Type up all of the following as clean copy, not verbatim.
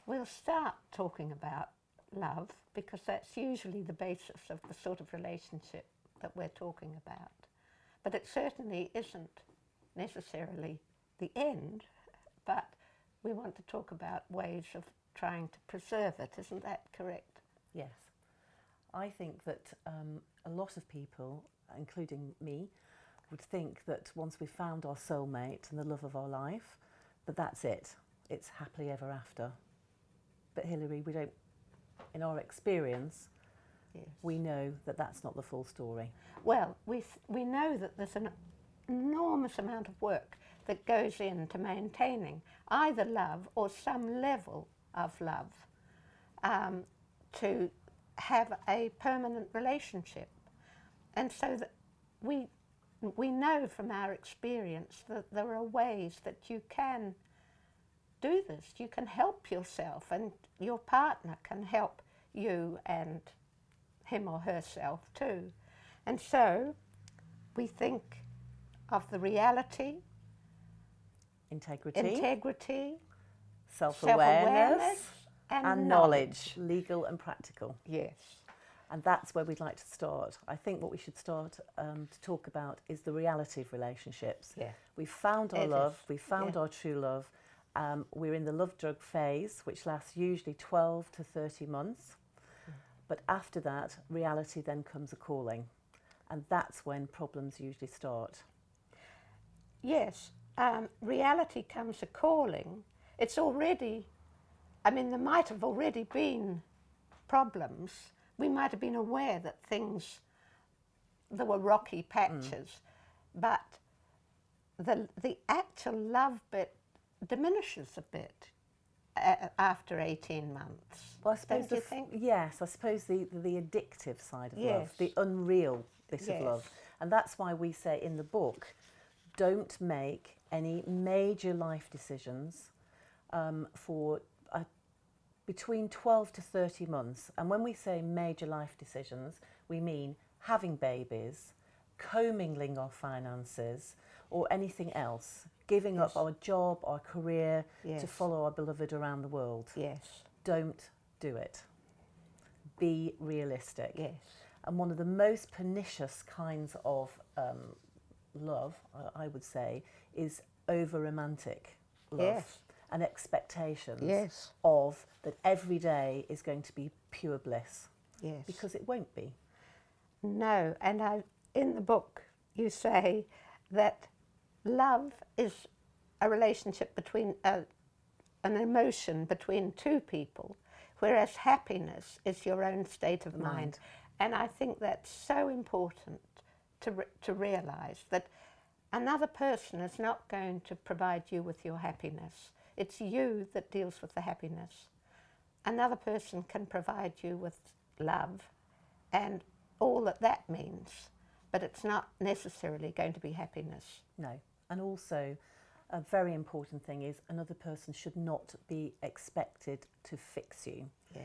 we'll start talking about love because that's usually the basis of the sort of relationship that we're talking about. But it certainly isn't necessarily the end, but we want to talk about ways of trying to preserve it. Isn't that correct? Yes. I think that a lot of people, including me, would think that once we've found our soulmate and the love of our life, that that's it. It's happily ever after. But Hilary, we don't, in our experience, Yes. we know that that's not the full story. Well, we know that there's an enormous amount of work that goes into maintaining either love or some level of love to have a permanent relationship. And so that we know from our experience that there are ways that you can do this. You can help yourself, and your partner can help you and him or herself too. And so we think of the reality, Integrity, self-awareness and knowledge, legal and practical. Yes. And that's where we'd like to start. I think what we should start to talk about is the reality of relationships. Yeah. We've found our love, we've found our true love. We're in the love drug phase, which lasts usually 12 to 30 months. But after that, reality then comes a calling. And that's when problems usually start. Yes, reality comes a calling. It's already, I mean, there might have already been problems. We might have been aware that there were rocky patches, but the actual love bit diminishes a bit after 18 months. Well, I suppose Don't you think? Yes, I suppose the addictive side of love, the unreal bit of love. And that's why we say in the book, don't make any major life decisions for between 12 to 30 months. And when we say major life decisions, we mean having babies, commingling our finances, or anything else, giving up our job, our career, to follow our beloved around the world. Yes. Don't do it. Be realistic. Yes. And one of the most pernicious kinds of love, I would say, is over-romantic love. Yes. And expectations of that every day is going to be pure bliss. Yes. Because it won't be. No, and in the book you say that love is a relationship between, an emotion between two people, whereas happiness is your own state of mind. And I think that's so important to realise that another person is not going to provide you with your happiness. It's you that deals with the happiness. Another person can provide you with love and all that means, but it's not necessarily going to be happiness. No. And also, a very important thing is another person should not be expected to fix you. Yeah.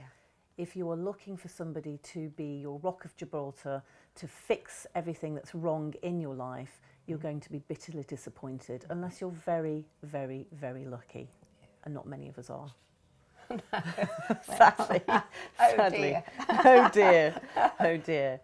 If you are looking for somebody to be your rock of Gibraltar, to fix everything that's wrong in your life, you're going to be bitterly disappointed, unless you're very, very, very lucky. And not many of us are. Sadly. Oh dear. Oh dear. Oh dear.